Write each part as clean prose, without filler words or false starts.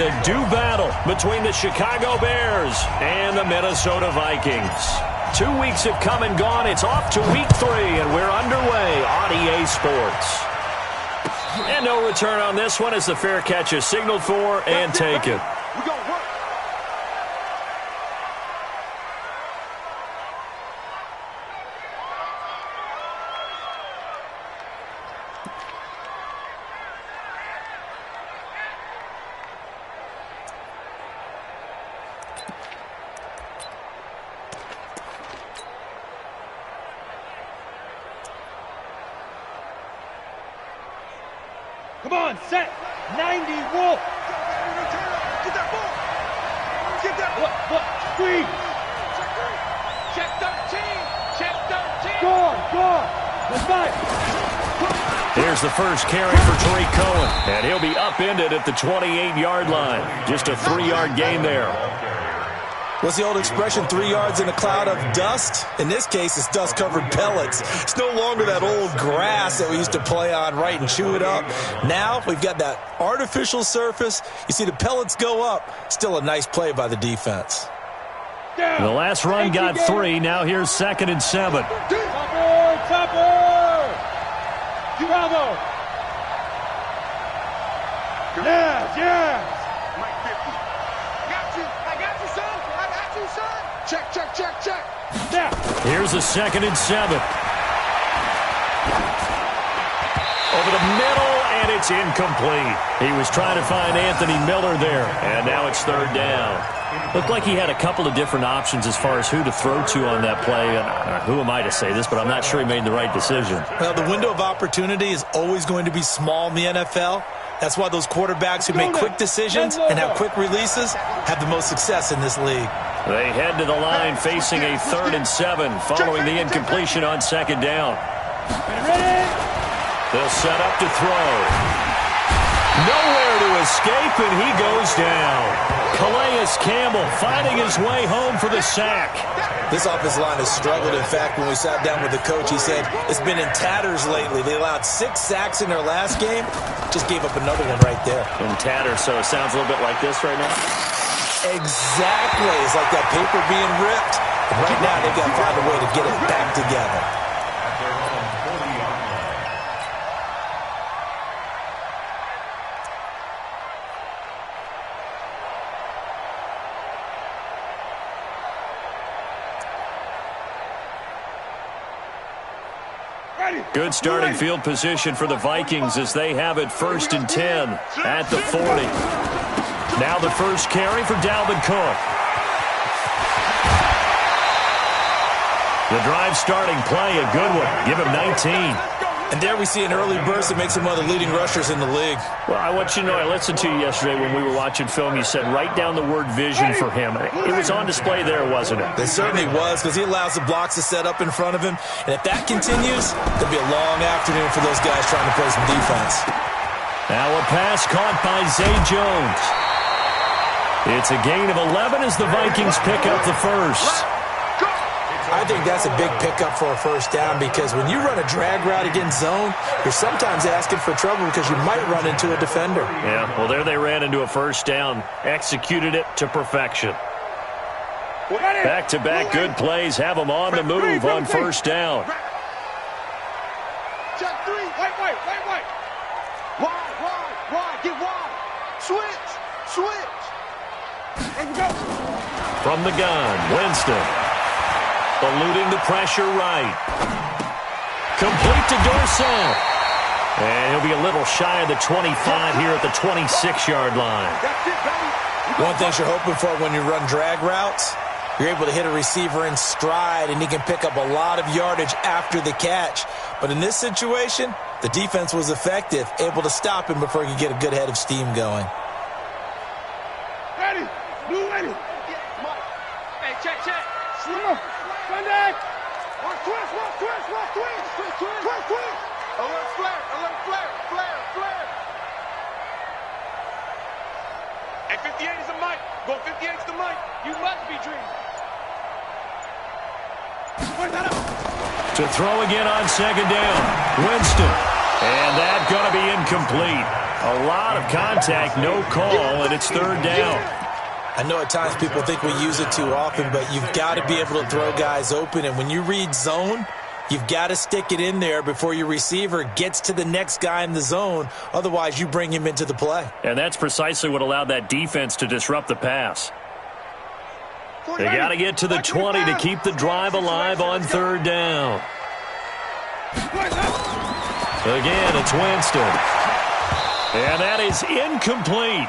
to do battle between the Chicago Bears and the Minnesota Vikings. 2 weeks have come and gone. It's off to week 3, and we're underway on EA Sports. And no return on this one as the fair catch is signaled for and taken. Come on, set. 90, Wolf. Get that ball. Get that ball. What? Screen. Check 13. Check 13. Go on. Let's fight. Here's the first carry for Tariq Cohen, and he'll be upended at the 28-yard line. Just a 3-yard gain there. What's the old expression, 3 yards in a cloud of dust? In this case, it's dust-covered pellets. It's no longer that old grass that we used to play on, right, and chew it up. Now we've got that artificial surface. You see the pellets go up. Still a nice play by the defense. The last run got 3. Now here's 2nd and 7. Topper! Bravo! Yes! Check. Yeah. Here's a 2nd and 7. Over the middle, and it's incomplete. He was trying to find Anthony Miller there, and now it's 3rd down. Looked like he had a couple of different options as far as who to throw to on that play. Who am I to say this, but I'm not sure he made the right decision. Well, the window of opportunity is always going to be small in the NFL. That's why those quarterbacks who make quick decisions and have quick releases have the most success in this league. They head to the line facing a 3rd and 7 following the incompletion on 2nd down. They'll set up to throw. Nowhere to escape, and he goes down. Calais Campbell finding his way home for the sack. This offensive line has struggled. In fact, when we sat down with the coach, he said it's been in tatters lately. They allowed 6 sacks in their last game. Just gave up another one right there. In tatters, so it sounds a little bit like this right now. Exactly. It's like that paper being ripped. And right now, they've got to find a way to get it back together. Good starting field position for the Vikings as they have it 1st and 10 at the 40. Now the first carry for Dalvin Cook. The drive starting play, a good one. Give him 19. And there we see an early burst that makes him one of the leading rushers in the league. Well, I want you to know, I listened to you yesterday when we were watching film. You said write down the word vision for him. It was on display there, wasn't it? It certainly was, because he allows the blocks to set up in front of him. And if that continues, there'll be a long afternoon for those guys trying to play some defense. Now a pass caught by Zay Jones. It's a gain of 11 as the Vikings pick up the first. I think that's a big pickup for a first down, because when you run a drag route against zone, you're sometimes asking for trouble because you might run into a defender. Yeah, well, there they ran into a first down. Executed it to perfection. Back-to-back good plays have them on the move on first down. Check 3. Wait. Wide. Get wide. Switch. And go. From the gun, Winston. Eluding the pressure right. Complete to Dorsett. And he'll be a little shy of the 25 here at the 26-yard line. One thing you're hoping for when you run drag routes, you're able to hit a receiver in stride, and he can pick up a lot of yardage after the catch. But in this situation, the defense was effective, able to stop him before he could get a good head of steam going. Ready. Blue ready. Hey, check. Slow. Sunday. Twist. Alert flare. Hey, 58 is the mic. Go 58 is the mic. You must be dreaming. To throw again on 2nd down. Winston. And that's going to be incomplete. A lot of contact, no call, and it's third down. I know at times people think we use it too often, but you've got to be able to throw guys open. And when you read zone, you've got to stick it in there before your receiver gets to the next guy in the zone. Otherwise, you bring him into the play. And that's precisely what allowed that defense to disrupt the pass. They got to get to the 20 to keep the drive alive on third down. Again, it's Winston. And that is incomplete.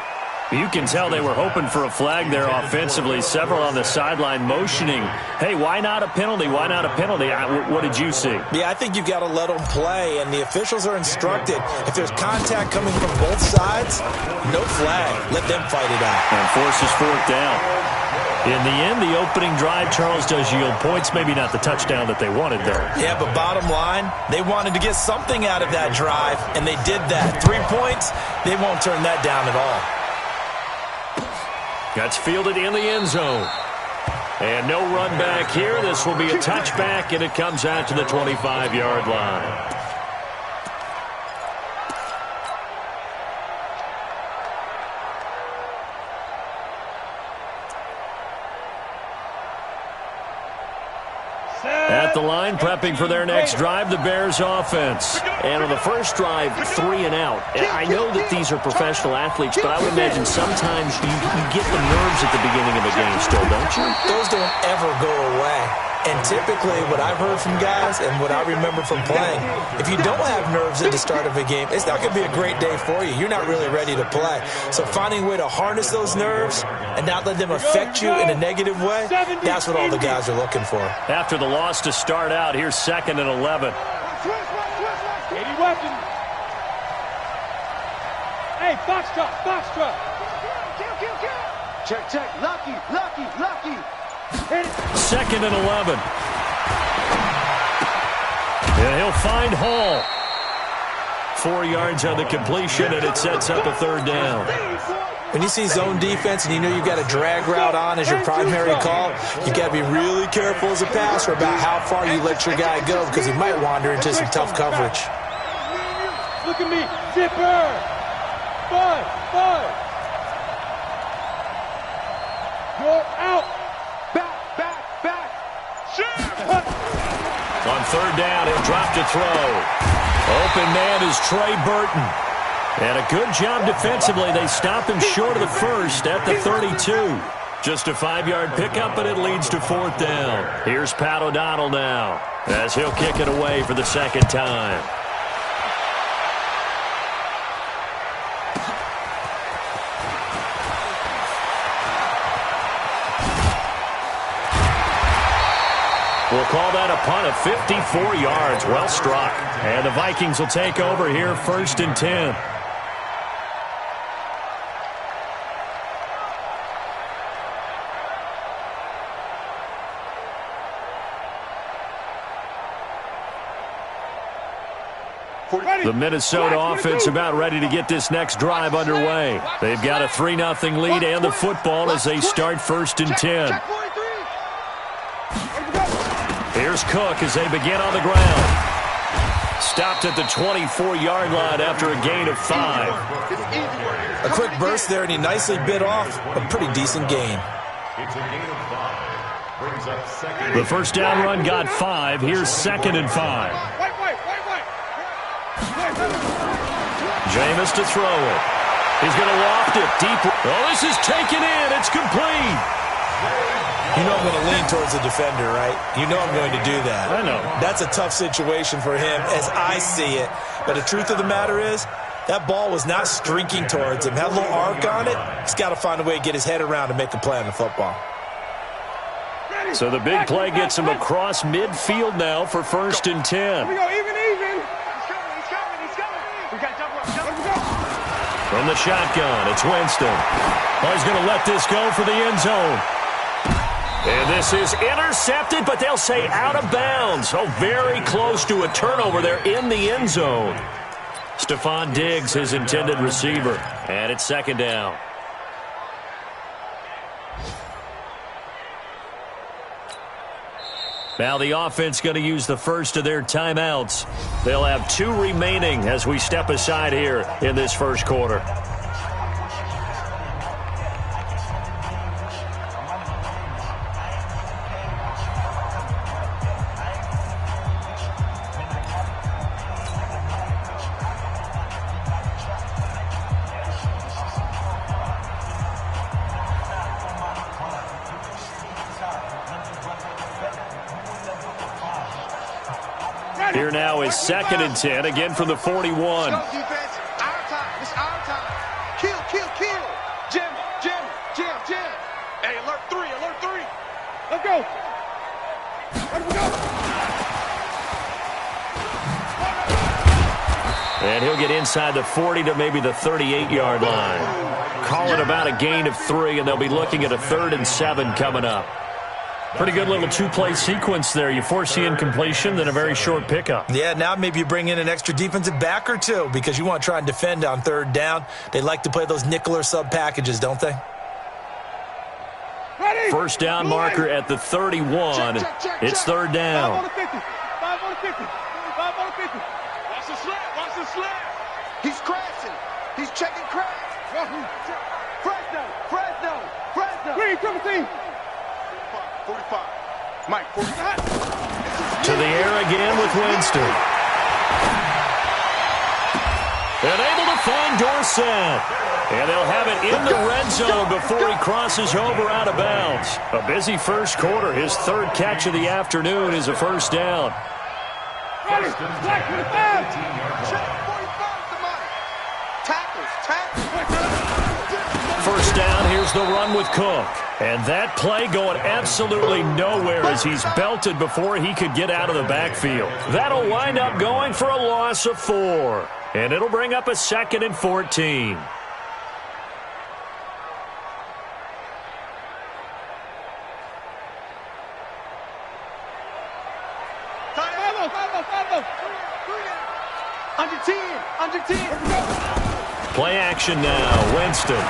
You can tell they were hoping for a flag there offensively. Several on the sideline motioning, hey, why not a penalty? Why not a penalty? What did you see? Yeah, I think you've got to let them play, and the officials are instructed. If there's contact coming from both sides, no flag. Let them fight it out. And forces fourth down. In the end, the opening drive, Charles, does yield points. Maybe not the touchdown that they wanted, though. Yeah, but bottom line, they wanted to get something out of that drive, and they did that. 3 points, they won't turn that down at all. That's fielded in the end zone. And no run back here. This will be a touchback, and it comes out to the 25-yard line. At the line, prepping for their next drive, the Bears offense. And on the first drive, 3 and out. And I know that these are professional athletes, but I would imagine sometimes you get the nerves at the beginning of a game still, don't you? Those don't ever go away. And typically, what I've heard from guys and what I remember from playing, if you don't have nerves at the start of a game, it's not going to be a great day for you. You're not really ready to play. So finding a way to harness those nerves and not let them affect you in a negative way, that's what all the guys are looking for. After the loss to start out, here's 2nd and 11. 80 weapons. Hey, box truck. Check. Lucky. 2nd and 11. And he'll find Hall. 4 yards on the completion, and it sets up a third down. When you see zone defense and you know you've got a drag route on as your primary call, you've got to be really careful as a passer about how far you let your guy go because he might wander into some tough coverage. Look at me. Zipper. Bud. You're out. Back. On third down, he'll drop to throw. Open man is Trey Burton. And a good job defensively. They stop him short of the first at the 32. Just a 5-yard pickup, and it leads to fourth down. Here's Pat O'Donnell now as he'll kick it away for the second time. We'll call that a punt of 54 yards. Well struck. And the Vikings will take over here 1st and 10. The Minnesota offense about ready to get this next drive underway. They've got a 3-0 lead and the football as they start 1st and 10. Here's Cook as they begin on the ground. Stopped at the 24-yard line after a gain of 5. A quick burst there, and he nicely bit off a pretty decent gain. The first down run got 5. Here's 2nd and 5. Jameis to throw it. He's going to loft it deep. Oh, this is taken in. It's complete. You know I'm going to lean towards the defender, right? You know I'm going to do that. I know. That's a tough situation for him as I see it. But the truth of the matter is, that ball was not streaking towards him. Had a little arc on it. He's got to find a way to get his head around and make a play on the football. So the big play gets him across midfield now for 1st and 10. Here we go, even. He's coming. We got double. From the shotgun, it's Winston. Oh, he's going to let this go for the end zone. And this is intercepted, but they'll say out of bounds. Oh, very close to a turnover there in the end zone. Stephon Diggs, his intended receiver. And it's 2nd down. Now the offense going to use the first of their timeouts. They'll have 2 remaining as we step aside here in this first quarter. Here now is 2nd and 10, again from the 41. Go defense. Our time. It's our time. Kill, kill, kill. Jam, jam, jam, jam. Hey, alert 3, alert 3. Let's go. Let we go. And he'll get inside the 40 to maybe the 38-yard line. Call it about a gain of 3, and they'll be looking at a 3rd and 7 coming up. Pretty good little 2-play sequence there. You force the incompletion, then a very short pickup. Yeah, now maybe you bring in an extra defensive back or 2 because you want to try and defend on 3rd down. They like to play those nickel or sub packages, don't they? Ready. First down marker at the 31. It's 3rd down. 5 on the 50. 5 on the 50. 5 on the 50. Watch the slap. Watch the slap. He's crashing. He's checking crash. Fresno. Fresno. Fresno. Green, 17. 45. Mike, 45. To the air again with Winston. And able to find Dorsett. And they'll have it in the red zone before he crosses over out of bounds. A busy first quarter. His 3rd catch of the afternoon is a first down. Ready. Black 45. Check 45 to Mike. Tackles. First down, here's the run with Cook. And that play going absolutely nowhere as he's belted before he could get out of the backfield. That'll wind up going for a loss of 4. And it'll bring up a 2nd and 14. Under 10. Under 10. Play action now, Winston.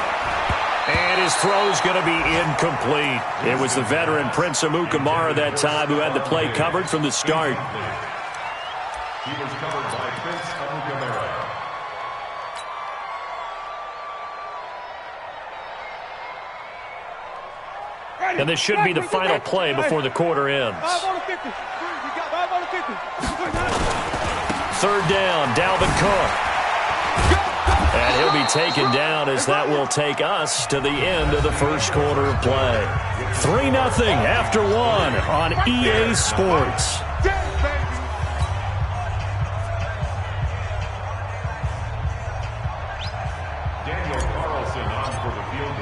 And his throw's going to be incomplete. It was the veteran Prince Amukamara that time who had the play covered from the start. He was covered by Prince Amukamara. And this should be the final play before the quarter ends. 5 on the 50. You got 5 on the 50. 3rd down, Dalvin Cook. And he'll be taken down as that will take us to the end of the first quarter of play. 3-0 after 1 on EA Sports. Daniel Carlson on for the field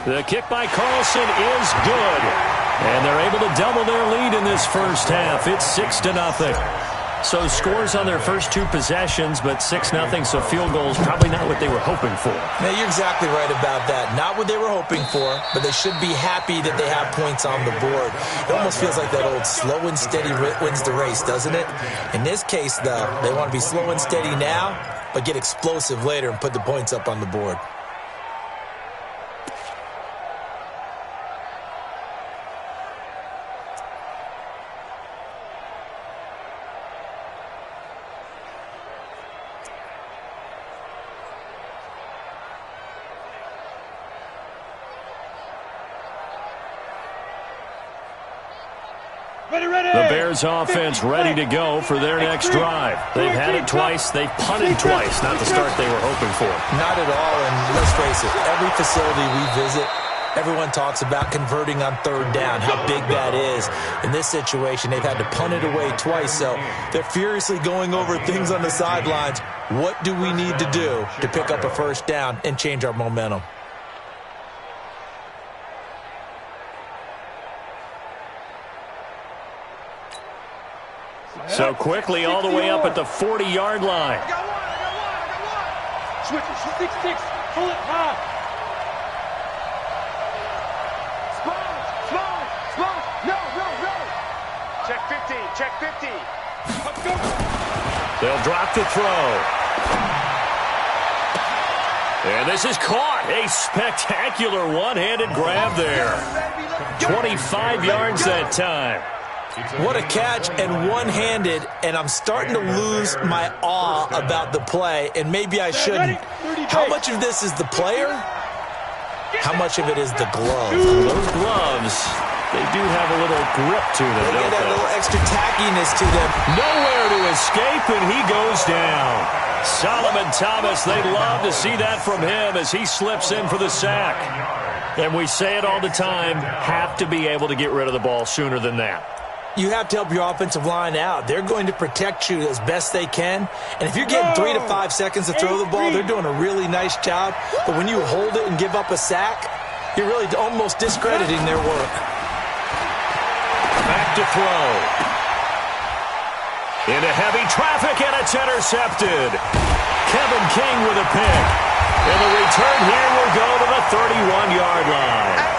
goal. The kick by Carlson is good. And they're able to double their lead in this first half. It's 6-0. So scores on their first 2 possessions, but 6-0, so field goals probably not what they were hoping for. Now, you're exactly right about that. Not what they were hoping for, but they should be happy that they have points on the board. It almost feels like that old slow and steady wins the race, doesn't it? In this case, though, they want to be slow and steady now, but get explosive later and put the points up on the board. The Bears offense ready to go for their next drive. They've had it twice. They've punted twice. Not the start they were hoping for. Not at all, and let's face it, every facility we visit, everyone talks about converting on 3rd down, how big that is. In this situation, they've had to punt it away twice, so they're furiously going over things on the sidelines. What do we need to do to pick up a first down and change our momentum? So quickly all the way up at the 40-yard line. I got one. Switch it. 6. Pull it high. Smalls. No. Check 50. They'll drop the throw. And this is caught. A spectacular one-handed grab there. 25 yards that time. What a catch, and one-handed, and I'm starting to lose my awe about the play, and maybe I shouldn't. How much of this is the player? How much of it is the glove? Those gloves, they do have a little grip to them, They don't get that they? little extra tackiness to them. Nowhere to escape, and he goes down. Solomon Thomas, they'd love to see that from him as he slips in for the sack. And we say it all the time, have to be able to get rid of the ball sooner than that. You have to help your offensive line out. They're going to protect you as best they can. And if you're getting 3 to 5 seconds to throw the ball, they're doing a really nice job. But when you hold it and give up a sack, you're really almost discrediting their work. Back to throw. Into heavy traffic, and it's intercepted. Kevin King with a pick. And the return here will go to the 31-yard line.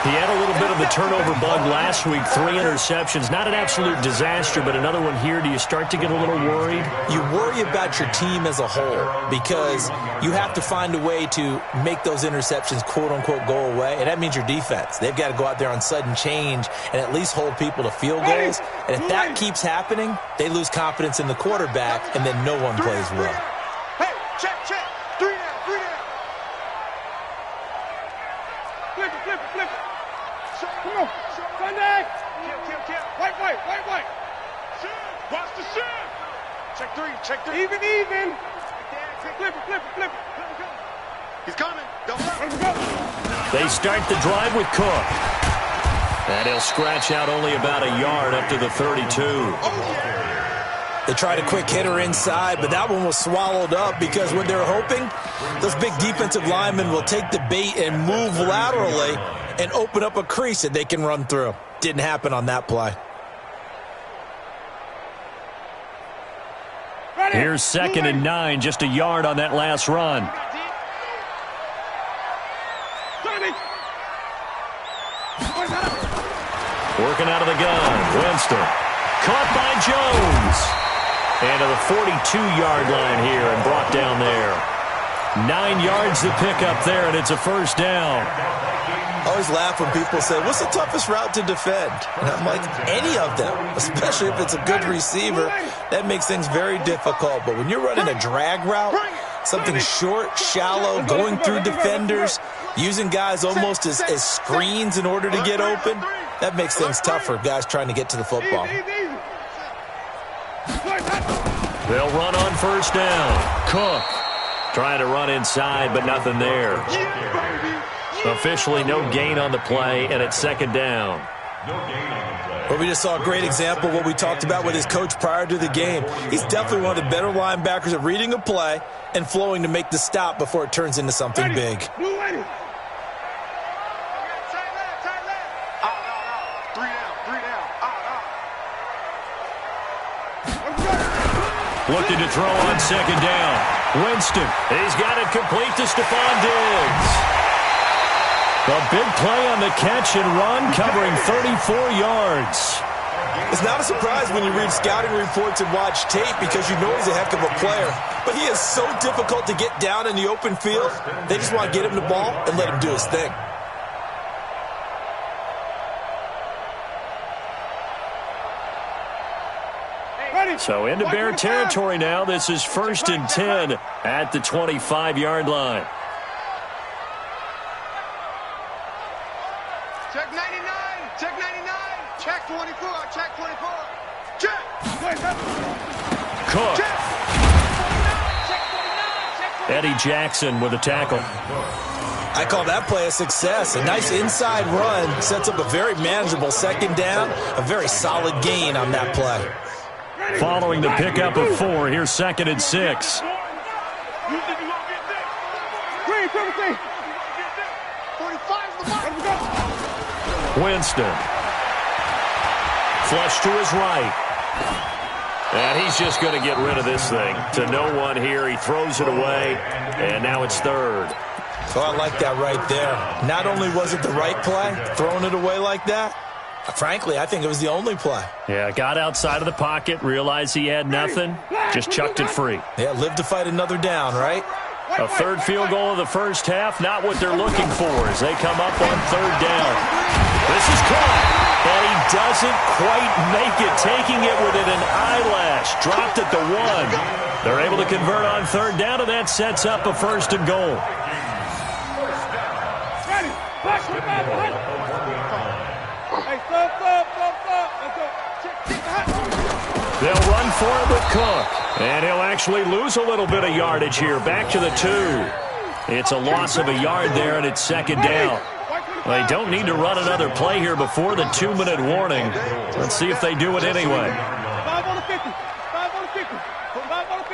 He had a little bit of the turnover bug last week, 3 interceptions. Not an absolute disaster, but another one here. Do you start to get a little worried? You worry about your team as a whole because you have to find a way to make those interceptions, quote-unquote, go away, and that means your defense. They've got to go out there on sudden change and at least hold people to field goals. And if that keeps happening, they lose confidence in the quarterback, and then no one plays well. Hey, check. 3 down. Flip it. Come on. Contact. Kill. White. Watch the shift. Check three. Even. Flip it. He's coming. Don't go. They start the drive with Cook. And he'll scratch out only about a yard up to the 32. They tried a quick hitter inside, but that one was swallowed up because what they're hoping, those big defensive linemen will take the bait and move laterally and open up a crease that they can run through. Didn't happen on that play. Here's 2nd and 9, just a yard on that last run. Working out of the gun, Winston. Caught by Jones. And to the 42-yard line here and brought down there. 9 yards to pick up there, and it's a first down. I always laugh when people say, what's the toughest route to defend? And I'm like, any of them, especially if it's a good receiver. That makes things very difficult. But when you're running a drag route, something short, shallow, going through defenders, using guys almost as screens in order to get open, that makes things tough for guys trying to get to the football. They'll run on first down. Cook trying to run inside, but nothing there. Officially no gain on the play, and it's 2nd down. Well, we just saw a great example of what we talked about with his coach prior to the game. He's definitely one of the better linebackers at reading a play and flowing to make the stop before it turns into something big. Looking to throw on 2nd down. Winston, he's got it complete to Stephon Diggs. A big play on the catch and run, covering 34 yards. It's not a surprise when you read scouting reports and watch tape because you know he's a heck of a player. But he is so difficult to get down in the open field. They just want to get him the ball and let him do his thing. So into Bear territory now. This is 1st and 10 at the 25-yard line. Check 99. Check 24. Check. Cook. Eddie Jackson with a tackle. I call that play a success. A nice inside run sets up a very manageable 2nd down. A very solid gain on that play. Following the pickup of 4, here's 2nd and 6. Winston. Flush to his right. And he's just going to get rid of this thing. To no one here. He throws it away, and now it's 3rd. So I like that right there. Not only was it the right play, throwing it away like that, frankly, I think it was the only play. Yeah, got outside of the pocket, realized he had nothing, just chucked it free. Yeah, live to fight another down, right? A third field goal of the first half, not what they're looking for as they come up on third down. This is caught, and he doesn't quite make it, taking it within an eyelash. Dropped at the 1. They're able to convert on third down, and that sets up a first and goal. Ready. Back to the back. Hey, stop. They'll run for it with Cook, and he'll actually lose a little bit of yardage here. Back to the 2. It's a loss of a yard there, and it's second down. They don't need to run another play here before the 2-minute warning. Let's see if they do it anyway. 5 on the 50. 5 on the 50. 5 on the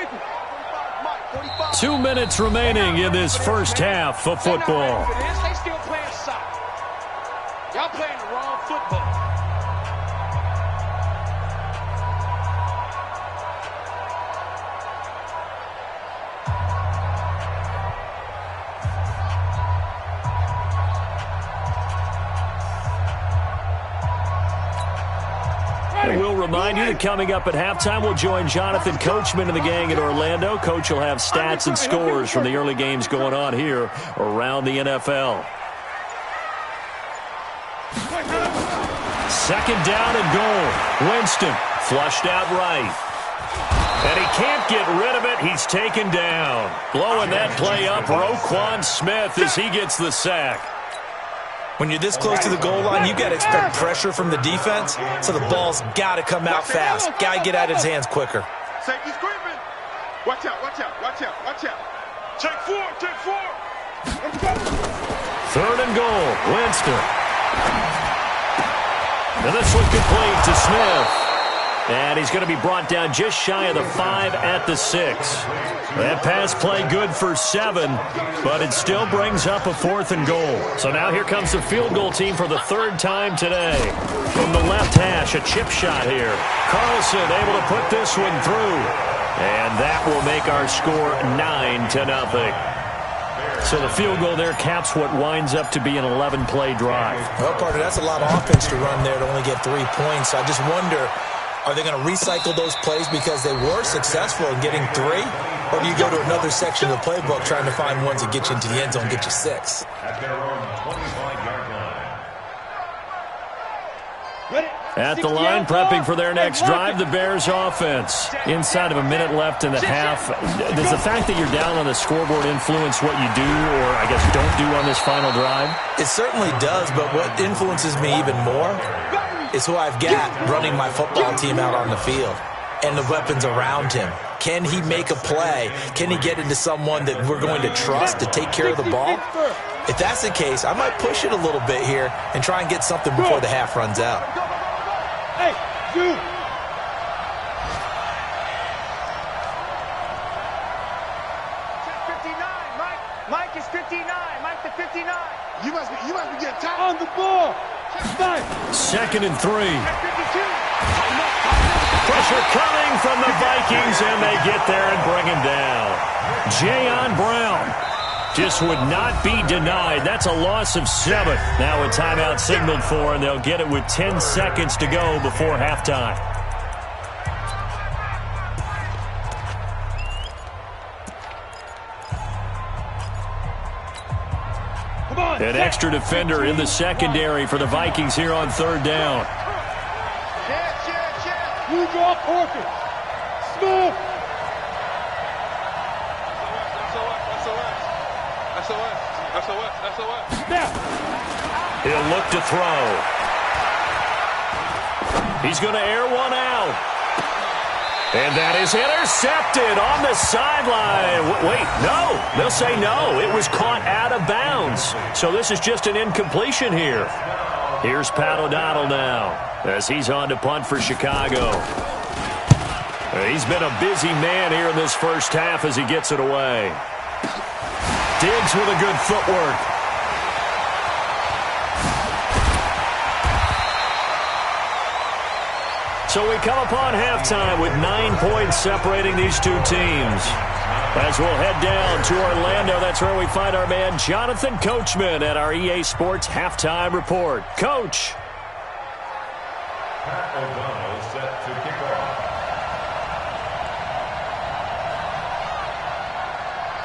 50. 2 minutes remaining in this first half of football. They still playing soccer. Y'all playing the wrong football. And we'll remind you that coming up at halftime, we'll join Jonathan Coachman and the gang in Orlando. Coach will have stats and scores from the early games going on here around the NFL. Second down and goal. Winston flushed out right. And he can't get rid of it. He's taken down. Blowing that play up, Roquan Smith as he gets the sack. When you're this close to the goal line, you got to expect pressure from the defense, so the ball's got to come out fast. Got to get out of his hands quicker. Safety's creeping. Watch out. Take 4. Third and goal. Winston. And this one complete to Smith. And he's going to be brought down just shy of the 5 at the 6. That pass play good for 7, but it still brings up a 4th and goal. So now here comes the field goal team for the 3rd time today. From the left hash, a chip shot here. Carlson able to put this one through. And that will make our score 9-0. So the field goal there caps what winds up to be an 11-play drive. Well, partner, that's a lot of offense to run there to only get 3 points. So I just wonder, are they going to recycle those plays because they were successful in getting 3? Or do you go to another section of the playbook trying to find ones that get you into the end zone and get you 6? At their own 25-yard line. At the line, prepping for their next drive, the Bears offense. Inside of a minute left in the half. Does the fact that you're down on the scoreboard influence what you do, or I guess don't do on this final drive? It certainly does, but what influences me even more is who I've got running my football team out on the field and the weapons around him. Can he make a play? Can he get into someone that we're going to trust to take care of the ball? If that's the case, I might push it a little bit here and try and get something before the half runs out. Hey, you! Mike is 59. Mike the 59. You must be getting tired. On the ball! Nice. 2nd and 3. Pressure coming from the Vikings, and they get there and bring him down. Jayon Brown just would not be denied. That's a loss of 7. Now a timeout signaled for, and they'll get it with 10 seconds to go before halftime. An extra defender in the secondary for the Vikings here on 3rd down. You draw Porter. Smith. Snap. He'll look to throw. He's going to air one out. And that is intercepted on the sideline. Wait, no. They'll say no. It was caught out of bounds. So this is just an incompletion here. Here's Pat O'Donnell now as he's on to punt for Chicago. He's been a busy man here in this first half as he gets it away. Diggs with a good footwork. So we come upon halftime with 9 points separating these two teams. As we'll head down to Orlando, that's where we find our man Jonathan Coachman at our EA Sports Halftime Report. Coach. Pat O'Donnell set to kick off.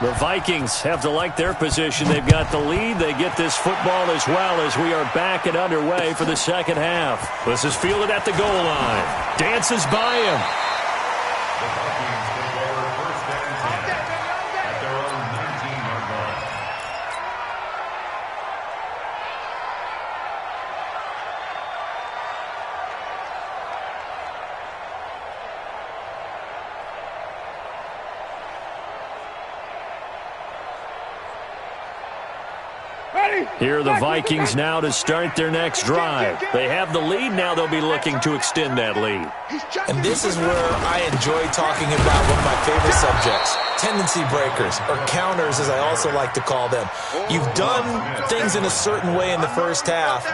The Vikings have to like their position. They've got the lead. They get this football as well as we are back and underway for the second half. This is fielded at the goal line. Dances by him. The Vikings take over first and 10 at their own 19-yard line. Here are the Vikings now to start their next drive. They have the lead. Now they'll be looking to extend that lead. And this is where I enjoy talking about one of my favorite subjects, tendency breakers, or counters as I also like to call them. You've done things in a certain way in the first half,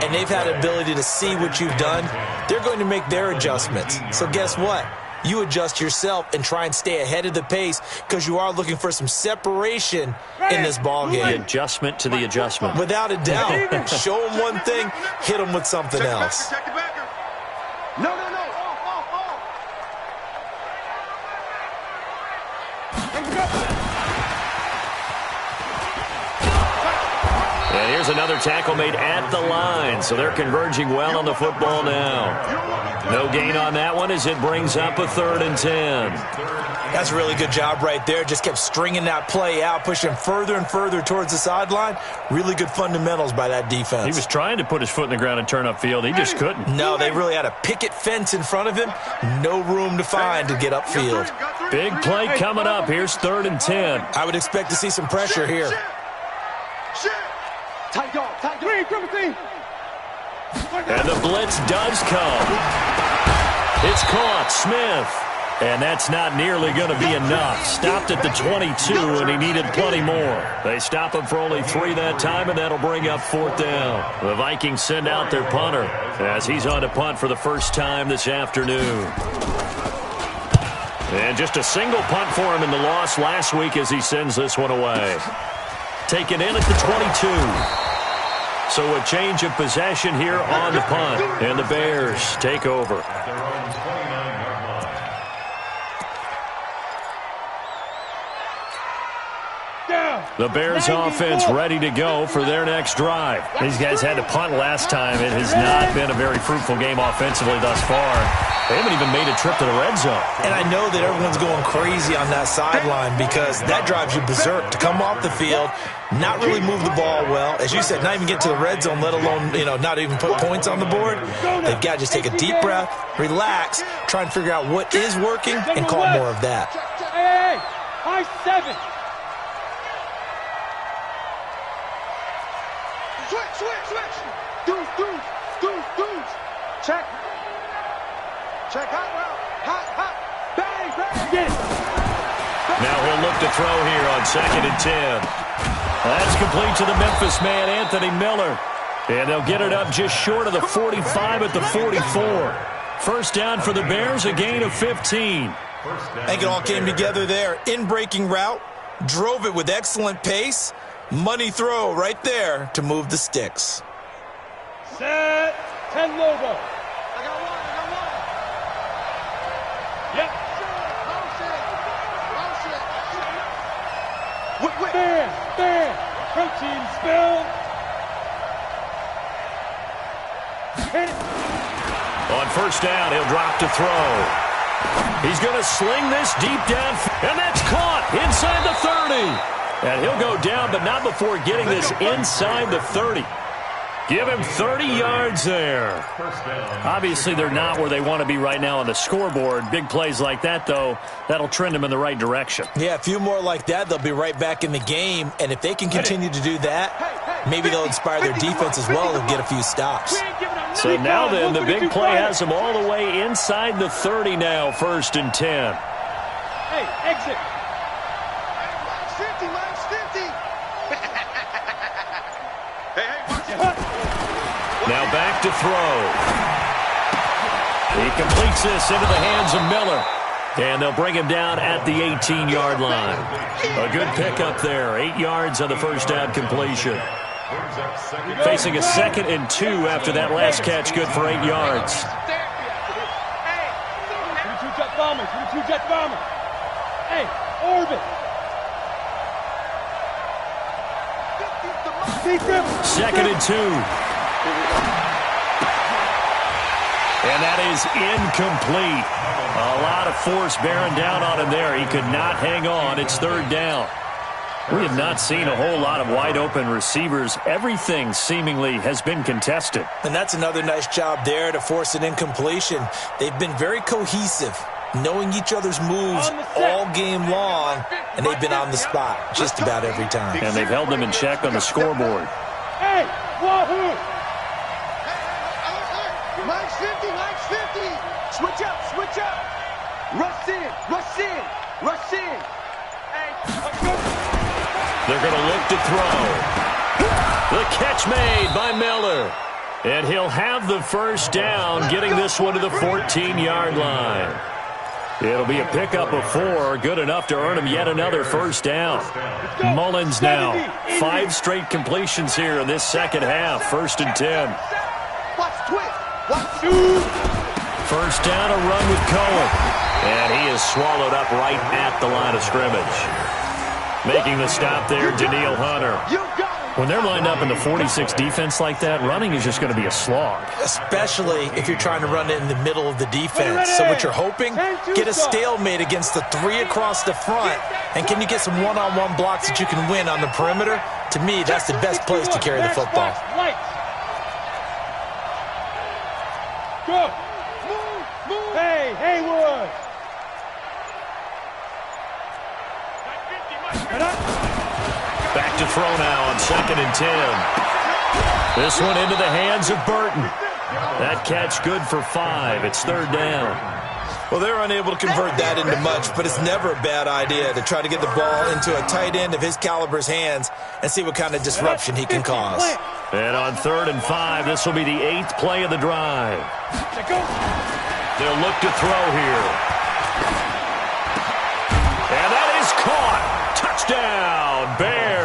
and they've had an ability to see what you've done. They're going to make their adjustments. So guess what? You adjust yourself and try and stay ahead of the pace because you are looking for some separation in this ball game. The adjustment to the adjustment. Without a doubt. Show them one thing, hit them with something else. Check the backer. No. Off. And here's another tackle made at the line, so they're converging well on the football now. No gain on that one as it brings up a 3rd and 10. That's a really good job right there. Just kept stringing that play out, pushing further and further towards the sideline. Really good fundamentals by that defense. He was trying to put his foot in the ground and turn upfield. He just couldn't. No, they really had a picket fence in front of him. No room to find to get upfield. Big play coming up. Here's 3rd and 10. I would expect to see some pressure here. Tight dog. Triple team. And the blitz does come. It's caught. Smith. And that's not nearly going to be enough. Stopped at the 22, and he needed plenty more. They stop him for only 3 that time, and that'll bring up 4th down. The Vikings send out their punter as he's on to punt for the first time this afternoon. And just a single punt for him in the loss last week as he sends this one away. Taken in at the 22. So a change of possession here on the punt. And the Bears take over. At their own 29-yard line. The Bears offense ready to go for their next drive. These guys had to punt last time. It has not been a very fruitful game offensively thus far. They haven't even made a trip to the red zone. And I know that everyone's going crazy on that sideline because that drives you berserk to come off the field, not really move the ball well. As you said, not even get to the red zone, let alone, not even put points on the board. They've got to just take a deep breath, relax, try and figure out what is working, and call more of that. Hey, high 7. Switch. Deuce. Check. Hot. Bang. Get it. Now he'll look to throw here on 2nd and 10. That's complete to the Memphis man, Anthony Miller. And they'll get it up just short of the 45 at the 44. First down for the Bears, a gain of 15. I think it all came together there. In-breaking route, drove it with excellent pace. Money throw right there to move the sticks. Set. 10 Lobo. I got one. Yep. Wait. Bam. Protein spill. Hit it. On first down, he'll drop to throw. He's going to sling this deep down, and that's caught inside the 30. And he'll go down, but not before getting this inside the 30. Give him 30 yards there. Obviously, they're not where they want to be right now on the scoreboard. Big plays like that, though, that'll trend them in the right direction. Yeah, a few more like that, they'll be right back in the game. And if they can continue to do that, maybe they'll inspire their defense as well and get a few stops. So now then, the big play has them all the way inside the 30 now, 1st and 10. Hey, exit. Now back to throw. He completes this into the hands of Miller. And they'll bring him down at the 18-yard line. A good pickup there. 8 yards on the first down completion. Facing a 2nd and 2 after that last catch. Good for 8 yards. 22 jet bomber. Hey, orbit. 2nd and 2. And that is incomplete. A lot of force bearing down on him there. He could not hang on. It's 3rd down. We have not seen a whole lot of wide-open receivers. Everything seemingly has been contested. And that's another nice job there to force an incompletion. They've been very cohesive, knowing each other's moves all game long, and they've been on the spot just about every time. And they've held them in check on the scoreboard. Hey, Wahoo! Mike's 50, Mike's 50. Switch up, switch up. Rush in, rush in, rush in. Hey, they're going to look to throw. The catch made by Miller. And he'll have the first down, getting this one to the 14-yard line. It'll be a pickup of 4, good enough to earn him yet another first down. Mullins now, 5 straight completions here in this second half, 1st and 10. watch twist, watch shoot. First down, a run with Cohen. And he is swallowed up right at the line of scrimmage. Making the stop there, Daniil Hunter. When they're lined up in the 46 defense like that, running is just going to be a slog. Especially if you're trying to run it in the middle of the defense. So what you're hoping, get a stalemate against the 3 across the front. And can you get some one-on-one blocks that you can win on the perimeter? To me, that's the best place to carry the football. Go. Move. Hey, Haywood. Back to throw now on 2nd and 10. This one into the hands of Burton. That catch good for 5. It's 3rd down. Well, they're unable to convert that into much, but it's never a bad idea to try to get the ball into a tight end of his caliber's hands and see what kind of disruption he can cause. And on 3rd and 5, this will be the 8th play of the drive. They'll look to throw here. And that is caught. Touchdown, Bears.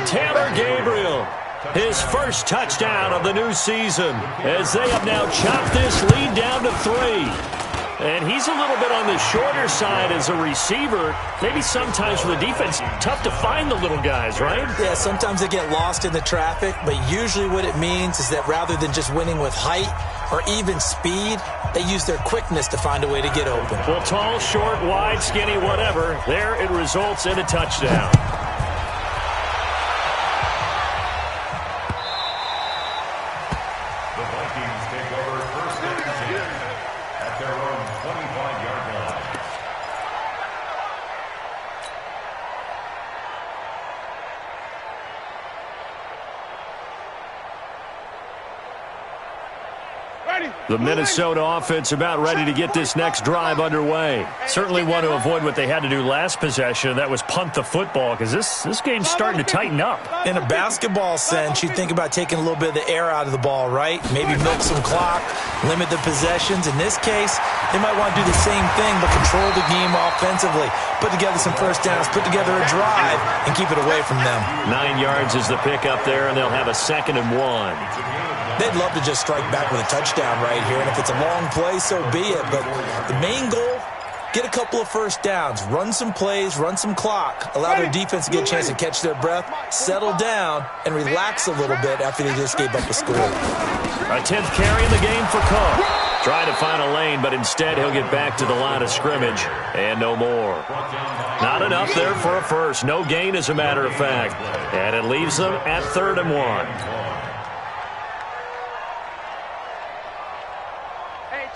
Taylor Gabriel, his first touchdown of the new season, as they have now chopped this lead down to 3. And he's a little bit on the shorter side as a receiver. Maybe sometimes for the defense, tough to find the little guys, right? Yeah, sometimes they get lost in the traffic, but usually what it means is that rather than just winning with height or even speed, they use their quickness to find a way to get open. Well, tall, short, wide, skinny, whatever, there it results in a touchdown. The Vikings take over 1st and 10 at their own 25-yard line. The Minnesota offense about ready to get this next drive underway. Certainly want to avoid what they had to do last possession. That was punt the football, because this game's starting to tighten up. In a basketball sense, you think about taking a little bit of the air out of the ball, right? Maybe milk some clock, limit the possessions. In this case, they might want to do the same thing, but control the game offensively. Put together some first downs, put together a drive, and keep it away from them. 9 yards is the pickup there, and they'll have a 2nd and 1. They'd love to just strike back with a touchdown right here, and if it's a long play, so be it. But the main goal, get a couple of first downs, run some plays, run some clock, allow their defense to get a chance to catch their breath, settle down, and relax a little bit after they just gave up a score. A 10th carry in the game for Cook. Trying to find a lane, but instead he'll get back to the line of scrimmage, and no more. Not enough there for a first. No gain, as a matter of fact. And it leaves them at 3rd and 1.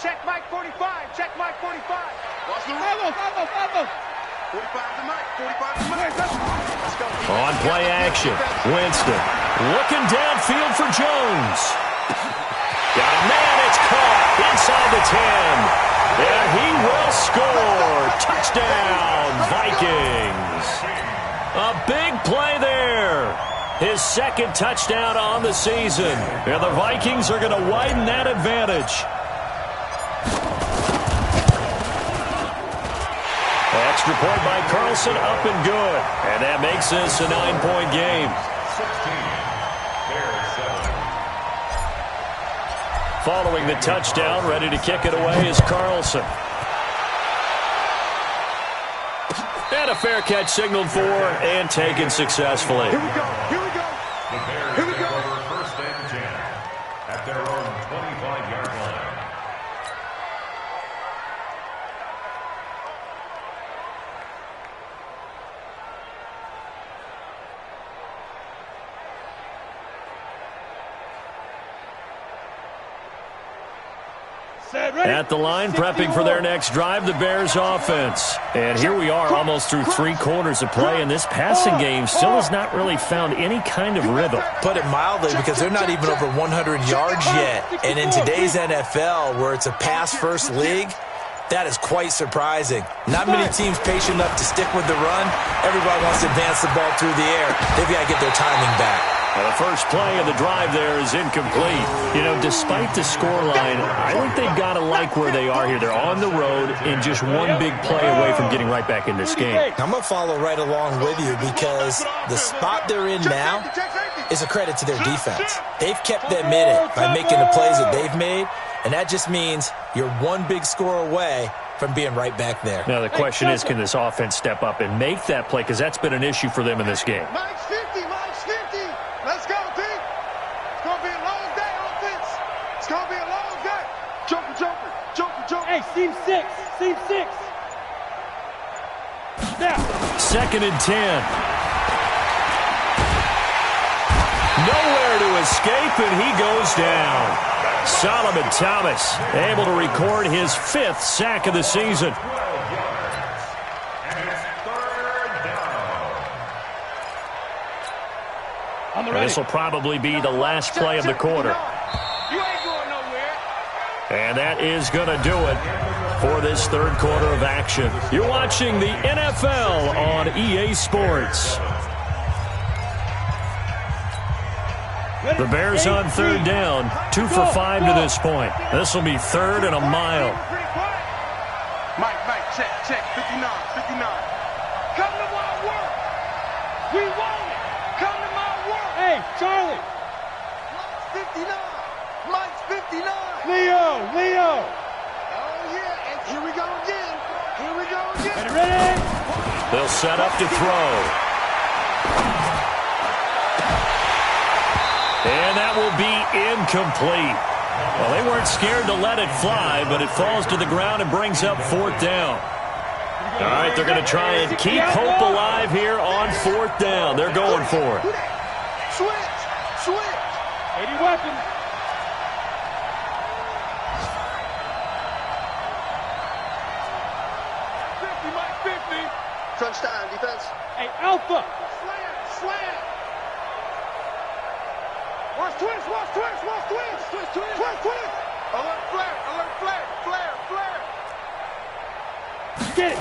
Check Mike 45. Check Mike 45. Watch the run. 45 to Mike. 45 to Mike. Let's go. On play action, Winston looking downfield for Jones. Got a man, it's caught inside the 10. And he will score. Touchdown, Vikings. A big play there. His 2nd touchdown on the season. And the Vikings are going to widen that advantage. Extra point by Carlson, up and good. And that makes this a 9-point game. 16, Bears 7. Following the touchdown, ready to kick it away is Carlson. And a fair catch signaled for and taken successfully. Here we go. At the line, prepping for their next drive, the Bears offense. And here we are almost through 3 quarters of play, and this passing game still has not really found any kind of rhythm. Put it mildly, because they're not even over 100 yards yet. And in today's NFL, where it's a pass-first league, that is quite surprising. Not many teams patient enough to stick with the run. Everybody wants to advance the ball through the air. They've got to get their timing back. Well, the first play of the drive there is incomplete. You know, despite the scoreline, I think they've got to like where they are here. They're on the road and just one big play away from getting right back in this game. I'm going to follow right along with you because the spot they're in now is a credit to their defense. They've kept them in it by making the plays that they've made, and that just means you're one big score away from being right back there. Now, the question is, can this offense step up and make that play? Because that's been an issue for them in this game. Mike's 50, Mike's 50. Let's go, Pete. It's going to be a long day, offense. It's going to be a long day. Joker, joker, joker, joker. Hey, seam 6. Seam 6. Now. 2nd and 10. Nowhere to escape, and he goes down. Solomon Thomas able to record his 5th sack of the season. This will probably be the last play of the quarter. You ain't going nowhere. And that is going to do it for this 3rd quarter of action. You're watching the NFL on EA Sports. The Bears on 3rd down, 2 for 5 to this point. This will be 3rd and a mile. Mike, check, 59, 59. Come to my work. We want it. Come to my work. Hey, Charlie. Mike's 59. Mike's 59. Leo. Oh, yeah, and here we go again. Here we go again. Ready? They'll set up to throw. And that will be incomplete. Well, they weren't scared to let it fly, but it falls to the ground and brings up 4th down. All right, they're going to try and keep hope alive here on 4th down. They're going for it. Switch. 80 weapons. Touchdown, defense. Hey, Alpha. Slam. Watch twist. Alert flare. Get it.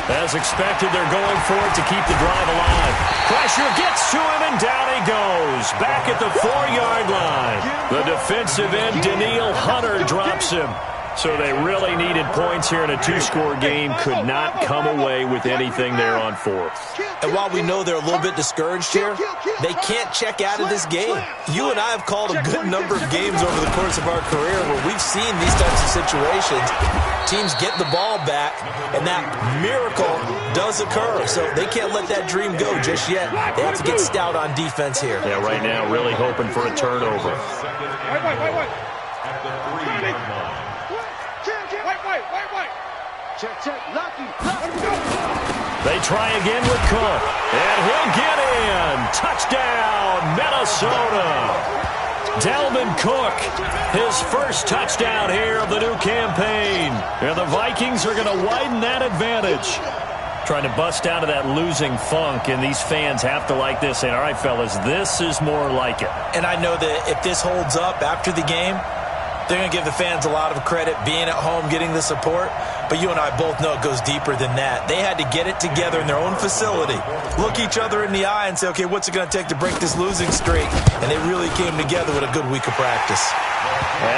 As expected, they're going for it to keep the drive alive. Pressure gets to him, and down he goes. Back at the 4-yard line. The defensive end, Daniil Hunter, drops him. So they really needed points here in a 2-score game. Could not come away with anything there on 4th. And while we know they're a little bit discouraged here, they can't check out of this game. You and I have called a good number of games over the course of our career where we've seen these types of situations. Teams get the ball back, and that miracle does occur. So they can't let that dream go just yet. They have to get stout on defense here. Yeah, right now really hoping for a turnover. Wait. Check. Lucky. They try again with Cook, and he'll get in. Touchdown, Minnesota. Dalvin Cook, his first touchdown here of the new campaign. And the Vikings are going to widen that advantage. Trying to bust out of that losing funk, and these fans have to like this. Saying, all right, fellas, this is more like it. And I know that if this holds up after the game, they're going to give the fans a lot of credit being at home, getting the support. But you and I both know it goes deeper than that. They had to get it together in their own facility, look each other in the eye and say, okay, what's it going to take to break this losing streak? And they really came together with a good week of practice.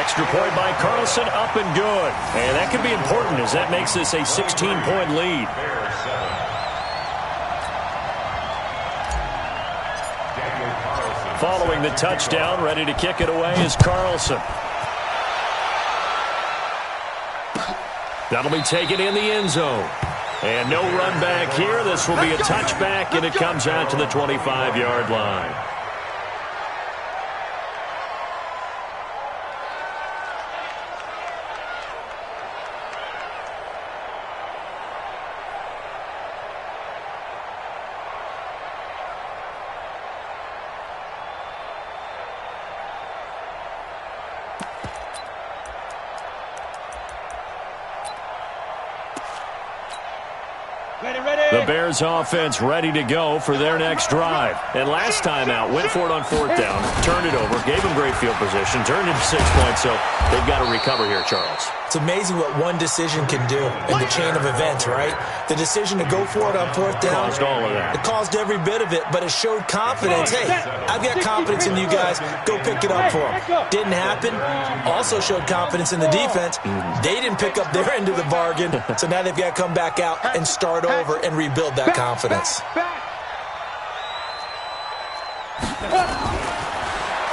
Extra point by Carlson, up and good. And that could be important as that makes this a 16-point lead. Following the touchdown, ready to kick it away is Carlson. That'll be taken in the end zone. And no run back here. This will be a touchback, and it comes out to the 25-yard line. Bears offense ready to go for their next drive. And last time out, went for it on fourth down, turned it over, gave them great field position, turned it to 6 points, so they've got to recover here, Charles. It's amazing what one decision can do in the chain of events, right? The decision to go for it on fourth down. Caused all of that. It caused every bit of it, but it showed confidence. Hey, I've got confidence in you guys. Go pick it up for them. Didn't happen. Also showed confidence in the defense. They didn't pick up their end of the bargain, so now they've got to come back out and start over and rebuild that confidence.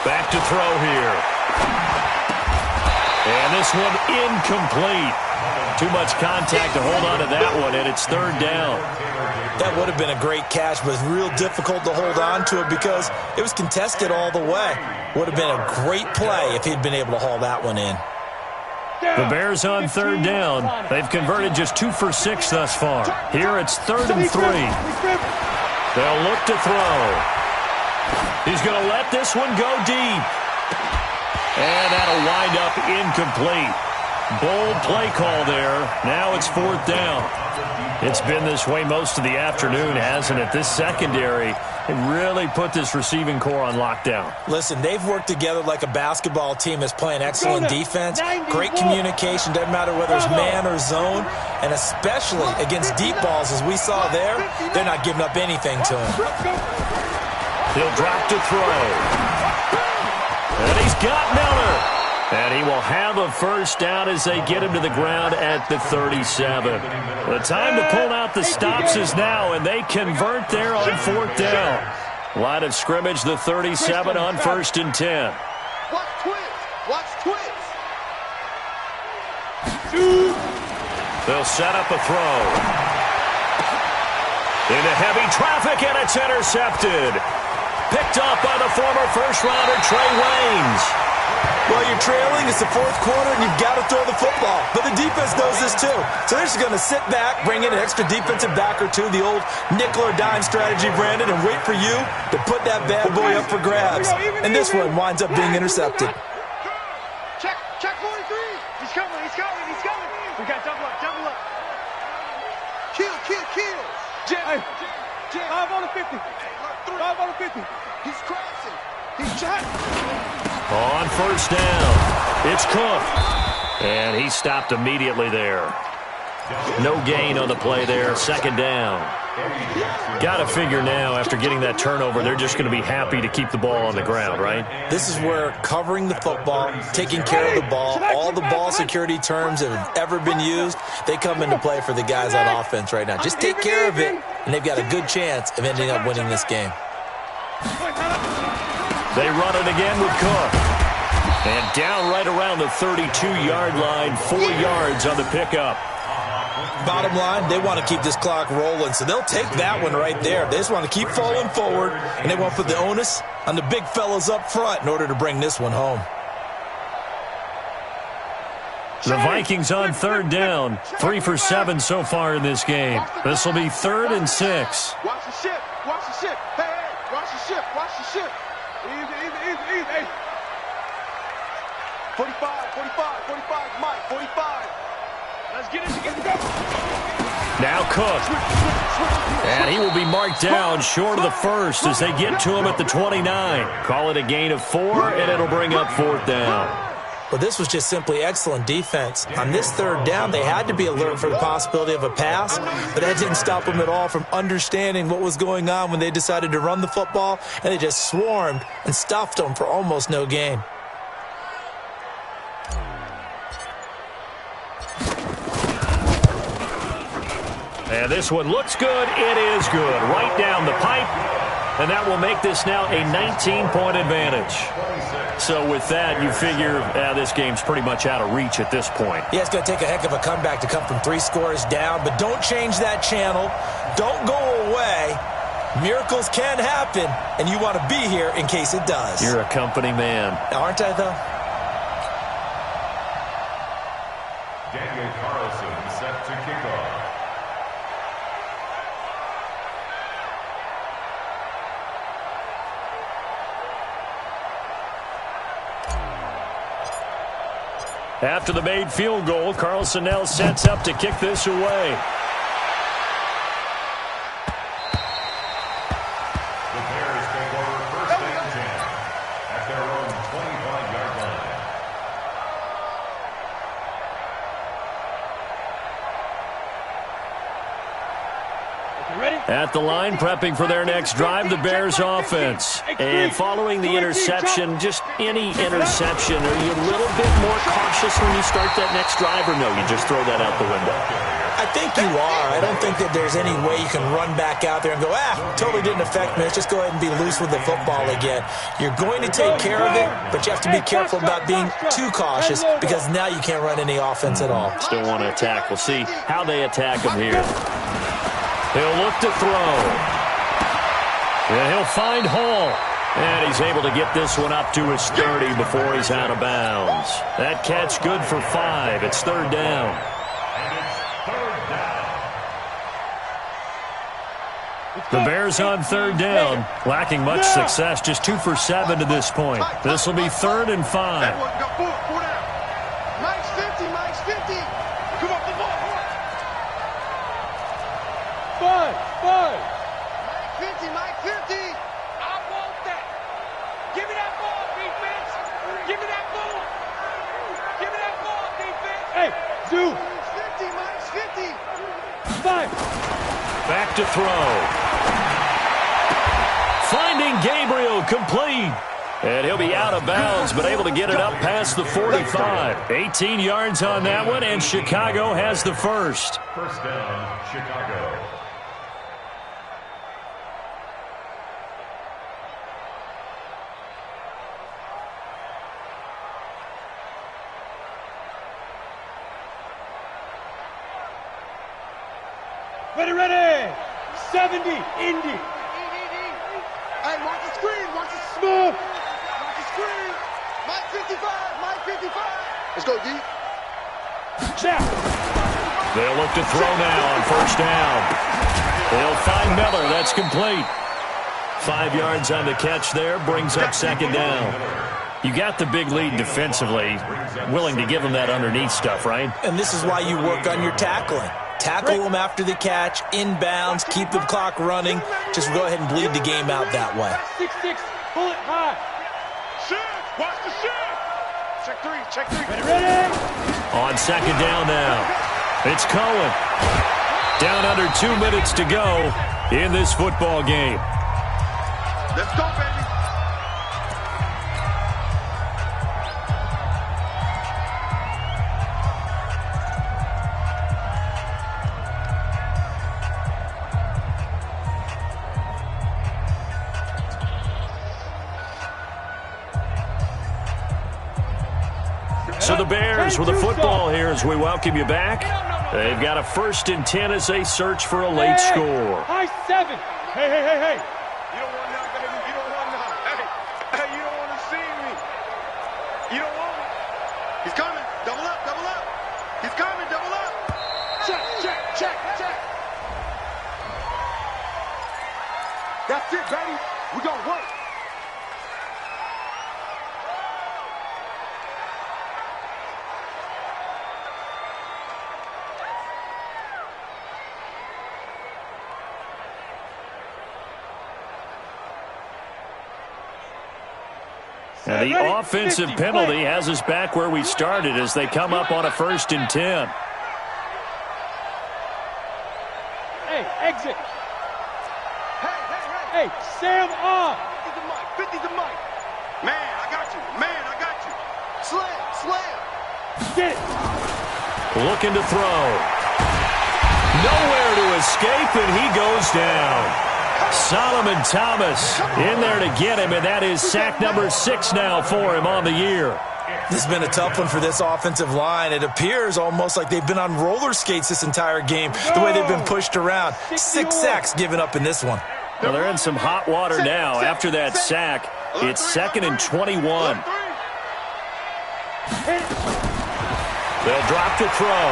Back to throw here. And this one incomplete. Too much contact to hold on to that one, and it's third down. That would have been a great catch, but it's real difficult to hold on to it because it was contested all the way. Would have been a great play if he'd been able to haul that one in. The Bears on third down. They've converted just 2 for 6 thus far. Here it's 3rd and 3. They'll look to throw. He's going to let this one go deep. And that'll wind up incomplete. Bold play call there. Now it's 4th down. It's been this way most of the afternoon, hasn't it? This secondary, it really put this receiving core on lockdown. Listen, they've worked together like a basketball team that's playing excellent defense. Great communication, doesn't matter whether it's man or zone. And especially against deep balls, as we saw there, they're not giving up anything to him. He'll drop to throw. And he's got Miller. And he will have a first down as they get him to the ground at the 37. The time to pull out the stops is now, and they convert there on 4th down. Line of scrimmage, the 37 on 1st and 10. Watch twins. Watch twins. They'll set up a throw. Into heavy traffic, and it's intercepted. Picked up by the former first-rounder Trey Waynes. Well, you're trailing. It's the 4th quarter, and you've got to throw the football. But the defense knows this, too. So they're just going to sit back, bring in an extra defensive back or two, the old nickel or dime strategy, Brandon, and wait for you to put that bad boy up for grabs. And this one winds up being intercepted. Check 43. He's coming. We got double up. Kill. Hey, 5 on the 50. 5 on the 50. He's crossing. He's shot. On 1st down, it's Cook. And he stopped immediately there. No gain on the play there, 2nd down. Got to figure now, after getting that turnover, they're just going to be happy to keep the ball on the ground, right? This is where covering the football, taking care of the ball, all the ball security terms that have ever been used, they come into play for the guys on offense right now. Just take care of it, and they've got a good chance of ending up winning this game. They run it again with Cook. And down right around the 32-yard line, 4 yards on the pickup. Bottom line, they want to keep this clock rolling, so they'll take that one right there. They just want to keep falling forward, and they want to put the onus on the big fellas up front in order to bring this one home. The Vikings on 3rd down, 3 for 7 so far in this game. This will be 3rd and 6. Watch the ship. Hey, watch the ship. Easy. Hey. 45, Mike, 45. Let's get it. Now Cook. And he will be marked down short of the first as they get to him at the 29. Call it a gain of 4, and it'll bring up 4th down. Well, this was just simply excellent defense. On this 3rd down, they had to be alert for the possibility of a pass, but that didn't stop them at all from understanding what was going on when they decided to run the football, and they just swarmed and stuffed them for almost no gain. And this one looks good. It is good. Right down the pipe. And that will make this now a 19-point advantage. So with that, you figure this game's pretty much out of reach at this point. Yeah, it's going to take a heck of a comeback to come from 3 scores down, but don't change that channel. Don't go away. Miracles can happen, and you want to be here in case it does. You're a company man. Aren't I, though? Daniel Carlson set to kick off. After the made field goal, Carlson now sets up to kick this away. The Bears take over first and 10 at their own 25-yard line. At the line, prepping for their next drive, the Bears offense. And following the interception, just any interception, are you a little bit more cautious when you start that next drive, or no, you just throw that out the window? I think you are. I don't think that there's any way you can run back out there and go, totally didn't affect me. Let's just go ahead and be loose with the football again. You're going to take care of it, but you have to be careful about being too cautious because now you can't run any offense at all. Still want to attack. We'll see how they attack him here. He'll look to throw. And he'll find Hall. And he's able to get this one up to his 30 before he's out of bounds. That catch good for 5. It's third down. The Bears on third down, lacking much success, just 2 for 7 to this point. This will be 3rd and 5. Mike's 50, Mike's 50. Come on, come on. 5. Mike 50, Mike 50. I want that. Give me that ball, defense. Give me that ball. Give me that ball, defense. Hey, Zoo. Mike's 50, Mike's 50. 5. Back to throw. Finding Gabriel complete. And he'll be out of bounds, but able to get it up past the 45. 18 yards on that one, and Chicago has the first. First down, Chicago. Ready. 70, Indy. Hey, watch the screen, watch the Smooth. Watch the screen. Mike 55, Mike 55. Let's go, D. Check. They'll look to throw now on first down. They'll find Miller. That's complete. 5 yards on the catch there. Brings up second down. You got the big lead defensively. Willing to give them that underneath stuff, right? And this is why you work on your tackling. Tackle them after the catch, inbounds, keep the clock running. Just go ahead and bleed the game out that way. 6-6, pull it high. Shift, watch the shift. Check three. Ready. On second down now. It's Cohen. Down under 2 minutes to go in this football game. Let's go, baby. So the Bears with the football here as we welcome you back. They've got a 1st and 10 as they search for a late score. High 7. Hey. You don't want none, baby. You don't want none. Hey, you don't want to see me. You don't want it. He's coming. Double up. He's coming. Double up. Check. That's it, baby. We gonna work. And the offensive penalty has us back where we started as they come up on a 1st and 10. Hey, exit. Hey, Sam on. 50 to Mike. Man, I got you. Slam. Get it. Looking to throw. Nowhere to escape, and he goes down. Solomon Thomas in there to get him, and that is sack number 6 now for him on the year. This has been a tough one for this offensive line. It appears almost like they've been on roller skates this entire game, the way they've been pushed around. 6 sacks given up in this one. Well, they're in some hot water now. After that sack, it's 2nd and 21. They'll drop the throw.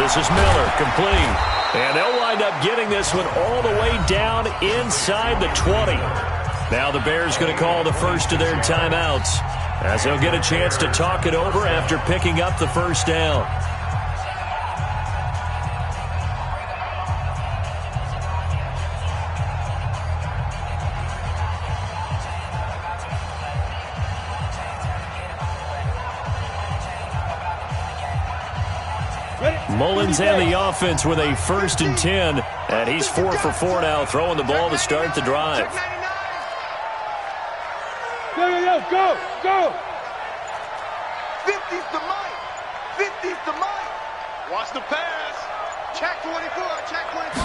This is Miller, complete. And they'll wind up getting this one all the way down inside the 20. Now the Bears going to call the first of their timeouts as they'll get a chance to talk it over after picking up the first down. Mullins and the offense with a 1st and 10. And he's 4 for 4 now, throwing the ball to start the drive. Go! 50's the mic. 50's the mic. Watch the pass. Check 24. Check 24.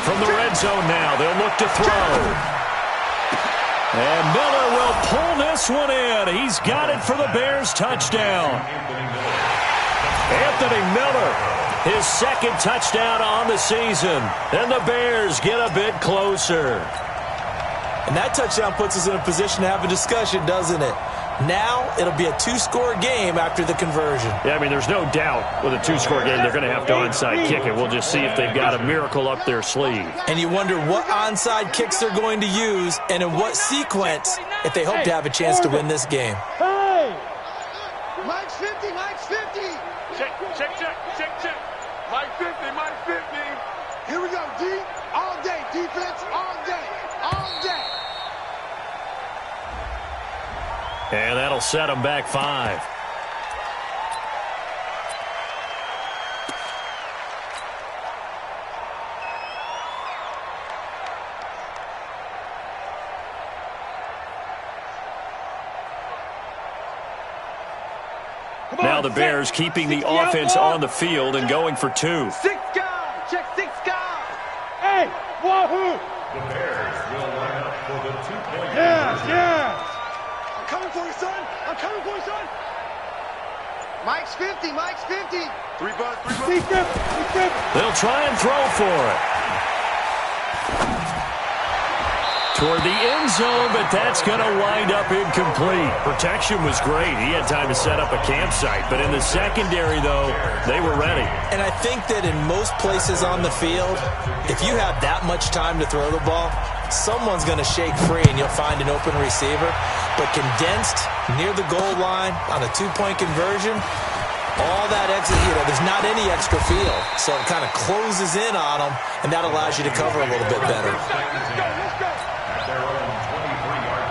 From the red zone now, they'll look to throw. And Miller will pull this one in. He's got it for the Bears touchdown. Anthony Miller, his 2nd touchdown on the season. And the Bears get a bit closer. And that touchdown puts us in a position to have a discussion, doesn't it? Now it'll be a 2-score game after the conversion. Yeah, I mean, there's no doubt with a 2-score game they're going to have to onside kick it. We'll just see if they've got a miracle up their sleeve. And you wonder what onside kicks they're going to use and in what sequence if they hope to have a chance to win this game. Hey! Mike's 50. Mike's 50. Check. Mike 50. Here we go, D. All day. Defense all day. All day. And that'll set them back 5. Now the Bears keeping the offense on the field and going for 2. 6 guys! Check 6 guys! Hey! Wahoo! The Bears will line up for the 2-point Yes! I'm coming for you, son. Mike's 50. 3 bucks. He's tripping! They'll try and throw for it. Toward the end zone, but that's going to wind up incomplete. Protection was great. He had time to set up a campsite. But in the secondary, though, they were ready. And I think that in most places on the field, if you have that much time to throw the ball, someone's going to shake free and you'll find an open receiver. But condensed near the goal line on a 2-point conversion, all that exit, there's not any extra field. So it kind of closes in on them, and that allows you to cover a little bit better. Let's go! at their own 23-yard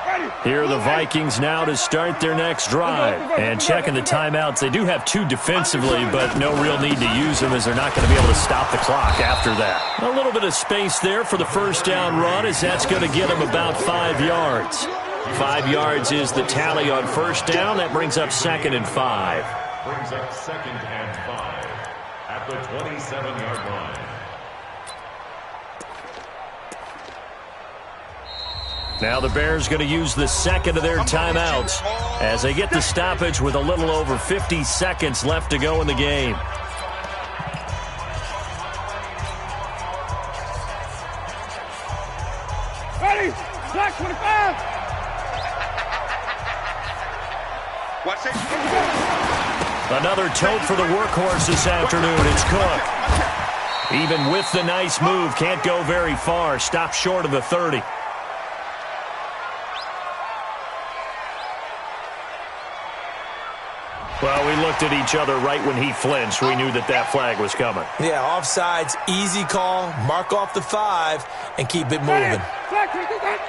line. Here are the Vikings now to start their next drive. And checking the timeouts, they do have 2 defensively, but no real need to use them as they're not going to be able to stop the clock after that. A little bit of space there for the 1st down run, as that's going to get them about 5 yards. 5 yards is the tally on 1st down. That brings up 2nd and 5. Brings up 2nd and 5 at the 27-yard line. Now the Bears going to use the 2nd of their timeouts as they get the stoppage with a little over 50 seconds left to go in the game. Ready! Black 25! Watch it. Another tote for the workhorse this afternoon. It's Cook. Even with the nice move, can't go very far. Stopped short of the 30. Well, we looked at each other right when he flinched. We knew that flag was coming. Yeah, offsides, easy call, mark off the 5, and keep it moving. Black 25!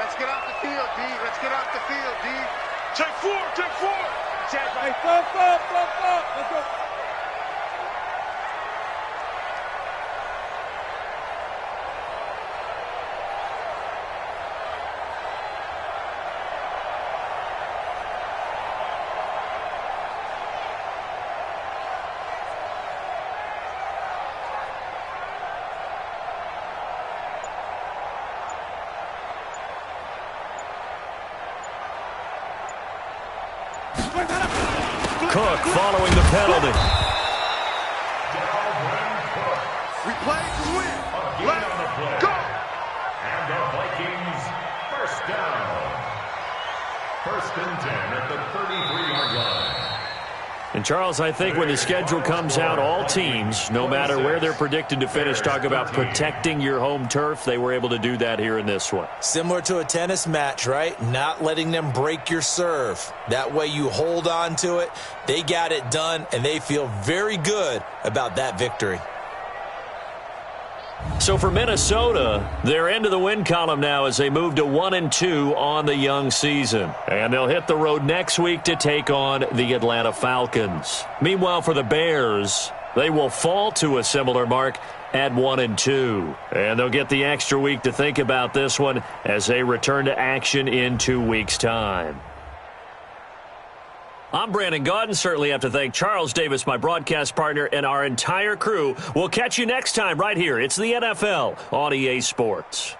Let's get off the field, D. Let's get off the field, D. Check 4. Check, hey, stop. Let's go. Cook following the penalty. We play to win. Let's go. And the Vikings, 1st down. 1st and 10 at the 33-yard line. And, Charles, I think when the schedule comes out, all teams, no matter where they're predicted to finish, talk about protecting your home turf. They were able to do that here in this one. Similar to a tennis match, right? Not letting them break your serve. That way you hold on to it. They got it done, and they feel very good about that victory. So for Minnesota, they're into the win column now as they move to 1-2 on the young season. And they'll hit the road next week to take on the Atlanta Falcons. Meanwhile, for the Bears, they will fall to a similar mark at 1-2. And they'll get the extra week to think about this one as they return to action in 2 weeks' time. I'm Brandon Gaudin. Certainly have to thank Charles Davis, my broadcast partner, and our entire crew. We'll catch you next time right here. It's the NFL on EA Sports.